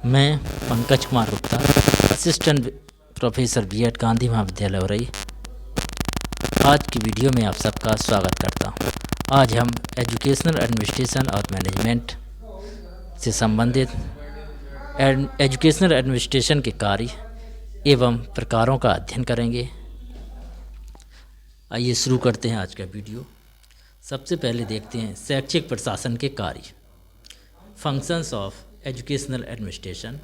मैं Pankaj Kumar Gupta, assistant professor BEd Gandhi महाविद्यालय उरई, आज की वीडियो में आप सबका स्वागत करता हूं। आज हम एजुकेशनल एडमिनिस्ट्रेशन और मैनेजमेंट से संबंधित एजुकेशनल एडमिनिस्ट्रेशन के कार्य एवं प्रकारों का अध्ययन करेंगे। आइए शुरू करते हैं आज का वीडियो। सबसे पहले देखते हैं शैक्षिक प्रशासन के कार्य, फंक्शंस ऑफ एजुकेशनल एडमिनिस्ट्रेशन।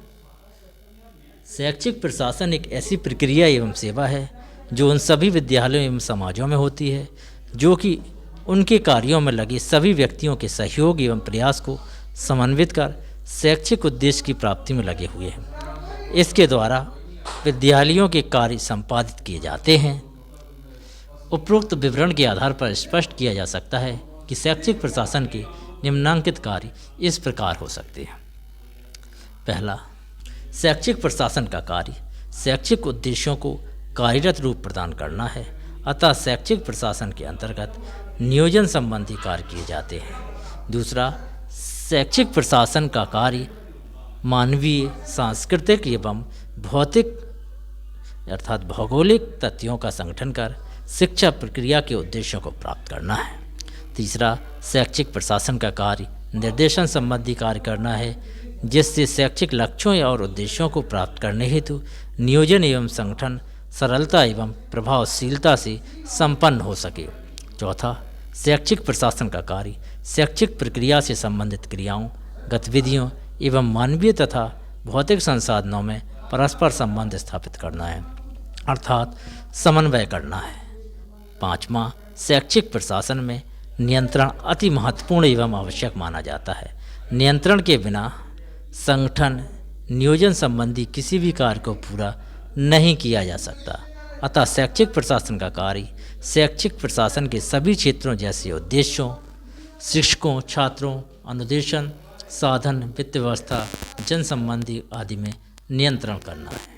शैक्षिक प्रशासन एक ऐसी प्रक्रिया एवं सेवा है जो उन सभी विद्यालयों एवं समाजों में होती है जो कि उनके कार्यों में लगे सभी व्यक्तियों के सहयोग एवं प्रयास को समन्वित कर शैक्षिक उद्देश्य की प्राप्ति में लगे हुए हैं। इसके द्वारा विद्यालयों के कार्य संपादित किए जाते हैं। उपरोक्त विवरण के आधार पर स्पष्ट किया जा सकता है कि शैक्षिक प्रशासन के निम्नांकित कार्य इस प्रकार हो सकते हैं। पहला, शैक्षिक प्रशासन का कार्य शैक्षिक उद्देश्यों को कार्यरत रूप प्रदान करना है, अतः शैक्षिक प्रशासन के अंतर्गत नियोजन संबंधी कार्य किए जाते हैं। दूसरा, शैक्षिक प्रशासन का कार्य मानवीय, सांस्कृतिक एवं भौतिक अर्थात भौगोलिक तथ्यों का संगठन कर शिक्षा प्रक्रिया के उद्देश्यों को प्राप्त करना है। तीसरा, शैक्षिक प्रशासन का कार्य निर्देशन संबंधी कार्य करना है जिससे शैक्षिक लक्ष्यों और उद्देश्यों को प्राप्त करने हेतु नियोजन एवं संगठन सरलता एवं प्रभावशीलता से संपन्न हो सके। चौथा, शैक्षिक प्रशासन का कार्य शैक्षिक प्रक्रिया से संबंधित क्रियाओं, गतिविधियों एवं मानवीय तथा भौतिक संसाधनों में परस्पर संबंध स्थापित करना है अर्थात समन्वय करना है। पाँचवां, शैक्षिक प्रशासन में नियंत्रण अति महत्वपूर्ण एवं आवश्यक माना जाता है। नियंत्रण के बिना संगठन नियोजन संबंधी किसी भी कार्य को पूरा नहीं किया जा सकता। अतः शैक्षिक प्रशासन का कार्य शैक्षिक प्रशासन के सभी क्षेत्रों जैसे उद्देश्यों, शिक्षकों, छात्रों, अनुदेशन, साधन, वित्त व्यवस्था, जन संबंधी आदि में नियंत्रण करना है।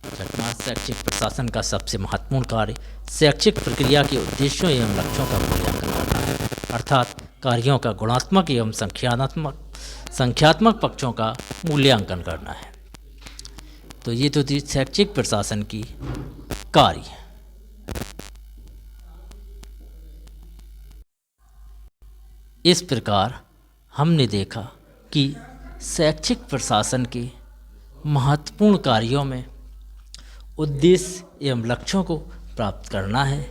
छठवां, शैक्षिक प्रशासन का सबसे महत्वपूर्ण कार्य शैक्षिक प्रक्रिया के उद्देश्यों एवं लक्ष्यों का मूल्यांकन करना है अर्थात कार्यों का गुणात्मक एवं संख्यात्मक पक्षों का मूल्यांकन करना है। तो ये तो थी शैक्षिक प्रशासन की कार्य। इस प्रकार हमने देखा कि शैक्षिक प्रशासन के महत्वपूर्ण कार्यों में उद्देश्य एवं लक्ष्यों को प्राप्त करना है,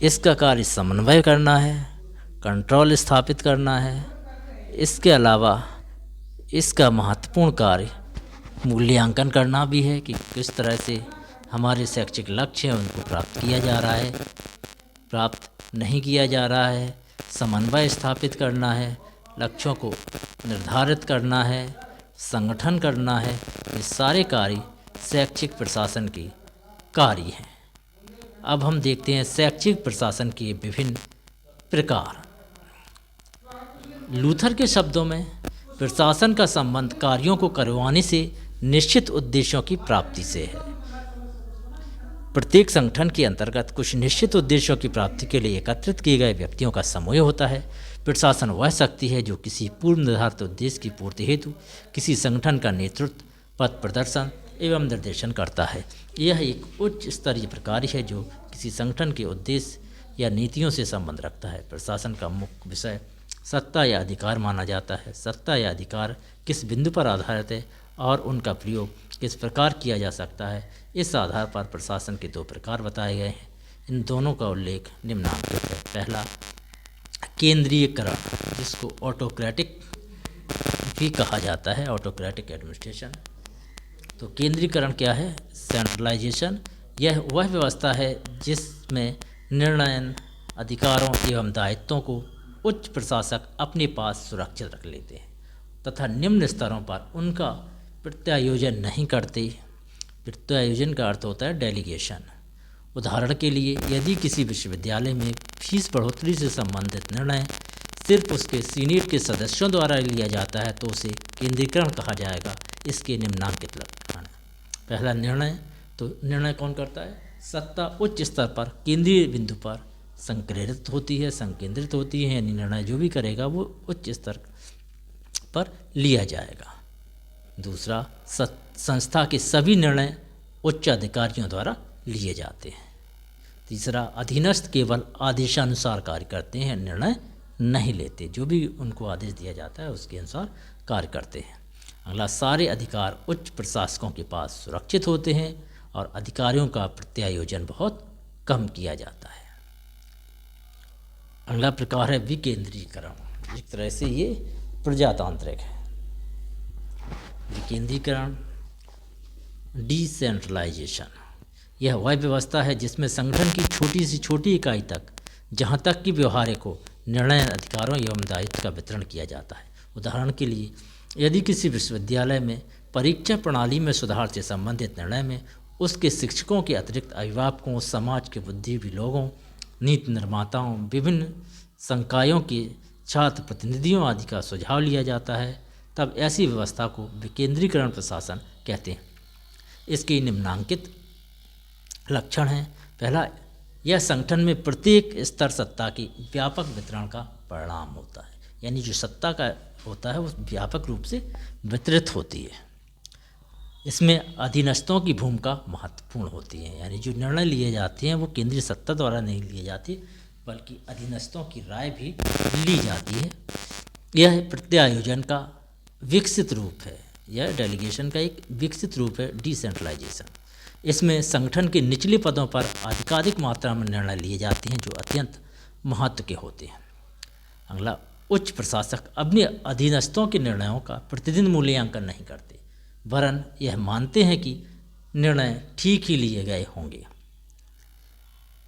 इसका कार्य समन्वय करना है, कंट्रोल स्थापित करना है। इसके अलावा इसका महत्वपूर्ण कार्य मूल्यांकन करना भी है कि किस तरह से हमारे शैक्षिक लक्ष्य हैं उनको प्राप्त किया जा रहा है, प्राप्त नहीं किया जा रहा है। समन्वय स्थापित करना है, लक्ष्यों को निर्धारित करना है, संगठन करना है। ये सारे कार्य शैक्षिक प्रशासन के कार्य हैं। अब हम देखते हैं शैक्षिक प्रशासन के विभिन्न प्रकार। लूथर के शब्दों में प्रशासन का संबंध कार्यों को करवाने से निश्चित उद्देश्यों की प्राप्ति से है। प्रत्येक संगठन के अंतर्गत कुछ निश्चित उद्देश्यों की प्राप्ति के लिए एकत्रित किए गए व्यक्तियों का समूह होता है। प्रशासन वह शक्ति है जो किसी पूर्व निर्धारित उद्देश्य की पूर्ति हेतु किसी संगठन का नेतृत्व, पथ प्रदर्शन एवं निर्देशन करता है। यह एक उच्च स्तरीय प्रकार है जो किसी संगठन के उद्देश्य या नीतियों से संबंध रखता है। प्रशासन का मुख्य विषय सत्ता या अधिकार माना जाता है। सत्ता या अधिकार किस बिंदु पर आधारित है और उनका प्रयोग किस प्रकार किया जा सकता है, इस आधार पर प्रशासन के दो प्रकार बताए गए हैं। इन दोनों का उल्लेख निम्नांकित है। पहला, केंद्रीयकरण, जिसको ऑटोक्रेटिक भी कहा जाता है, ऑटोक्रेटिक एडमिनिस्ट्रेशन। तो केंद्रीकरण क्या है? सेंट्रलाइजेशन। यह वह व्यवस्था है जिसमें निर्णयन अधिकारों एवं दायित्वों को उच्च प्रशासक अपने पास सुरक्षित रख लेते हैं तथा निम्न स्तरों पर उनका प्रत्यायोजन नहीं करते। प्रत्यायोजन का अर्थ होता है डेलीगेशन। उदाहरण के लिए, यदि किसी विश्वविद्यालय में फीस बढ़ोतरी से संबंधित निर्णय सिर्फ उसके सीनेट के सदस्यों द्वारा लिया जाता है तो उसे केंद्रीकरण कहा जाएगा। इसके निम्नांकित लक्षण। पहला, निर्णय। तो निर्णय कौन करता है? सत्ता उच्च स्तर पर केंद्रीय बिंदु पर संकेंद्रित होती है, यानी निर्णय जो भी करेगा वो उच्च स्तर पर लिया जाएगा। दूसरा, संस्था के सभी निर्णय उच्च अधिकारियों द्वारा लिए जाते हैं। तीसरा, अधीनस्थ केवल आदेशानुसार कार्य करते हैं, निर्णय नहीं लेते, जो भी उनको आदेश दिया जाता है उसके अनुसार कार्य करते हैं। अगला, सारे अधिकार उच्च प्रशासकों के पास सुरक्षित होते हैं और अधिकारियों का प्रत्यायोजन बहुत कम किया जाता है। अगला प्रकार है विकेंद्रीकरण। एक तरह से ये प्रजातांत्रिक है। विकेंद्रीकरण, डिसेंट्रलाइजेशन, यह वह व्यवस्था है जिसमें संगठन की छोटी से छोटी इकाई तक, जहाँ तक कि व्यवहारिक हो, निर्णय अधिकारों एवं दायित्व का वितरण किया जाता है। उदाहरण के लिए, यदि किसी विश्वविद्यालय में परीक्षा प्रणाली में सुधार से संबंधित निर्णय में उसके शिक्षकों के अतिरिक्त अभिभावकों, समाज के बुद्धिजीवी लोगों, नीति निर्माताओं, विभिन्न संकायों के छात्र प्रतिनिधियों आदि का सुझाव लिया जाता है, तब ऐसी व्यवस्था को विकेंद्रीकरण प्रशासन कहते हैं। इसके निम्नांकित लक्षण हैं। पहला, यह संगठन में प्रत्येक स्तर सत्ता की व्यापक वितरण का परिणाम होता है, यानी जो सत्ता का होता है वो व्यापक रूप से वितरित होती है। इसमें अधीनस्थों की भूमिका महत्वपूर्ण होती है, यानी जो निर्णय लिए जाते हैं वो केंद्रीय सत्ता द्वारा नहीं लिए जाते, बल्कि अधीनस्थों की राय भी ली जाती है। यह प्रत्यायोजन का विकसित रूप है, यह डेलीगेशन का एक विकसित रूप है, डिसेंट्रलाइजेशन। इसमें संगठन के निचले पदों पर अधिकाधिक मात्रा में निर्णय लिए जाते हैं जो अत्यंत महत्व के होते हैं। अगला, उच्च प्रशासक अपने अधीनस्थों के निर्णयों का प्रतिदिन मूल्यांकन नहीं करते, वरन यह मानते हैं कि निर्णय ठीक ही लिए गए होंगे।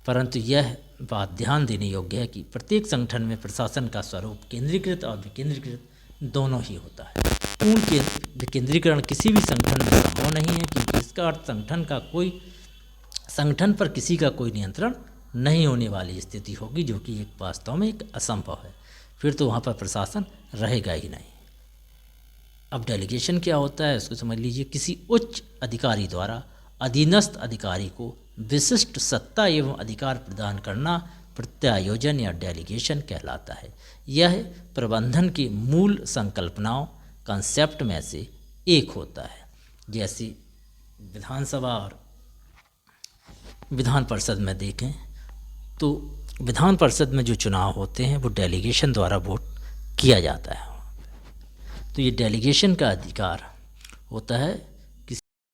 परंतु यह बात ध्यान देने योग्य है कि प्रत्येक संगठन में प्रशासन का स्वरूप केंद्रीकृत और विकेंद्रीकृत दोनों ही होता है। पूर्ण विकेंद्रीकरण किसी भी संगठन में संभव नहीं है, क्योंकि इसका अर्थ संगठन पर किसी का कोई नियंत्रण नहीं होने वाली स्थिति होगी, जो कि एक वास्तव में एक असंभव है। फिर तो वहाँ पर प्रशासन रहेगा ही नहीं। अब डेलीगेशन क्या होता है उसको समझ लीजिए। किसी उच्च अधिकारी द्वारा अधीनस्थ अधिकारी को विशिष्ट सत्ता एवं अधिकार प्रदान करना प्रत्यायोजन या डेलीगेशन कहलाता है। यह प्रबंधन की मूल संकल्पनाओं, कंसेप्ट में से एक होता है। जैसे विधानसभा और विधान परिषद में देखें तो विधान परिषद में जो चुनाव होते हैं वो डेलीगेशन द्वारा वोट किया जाता है। तो ये डेलीगेशन का अधिकार होता है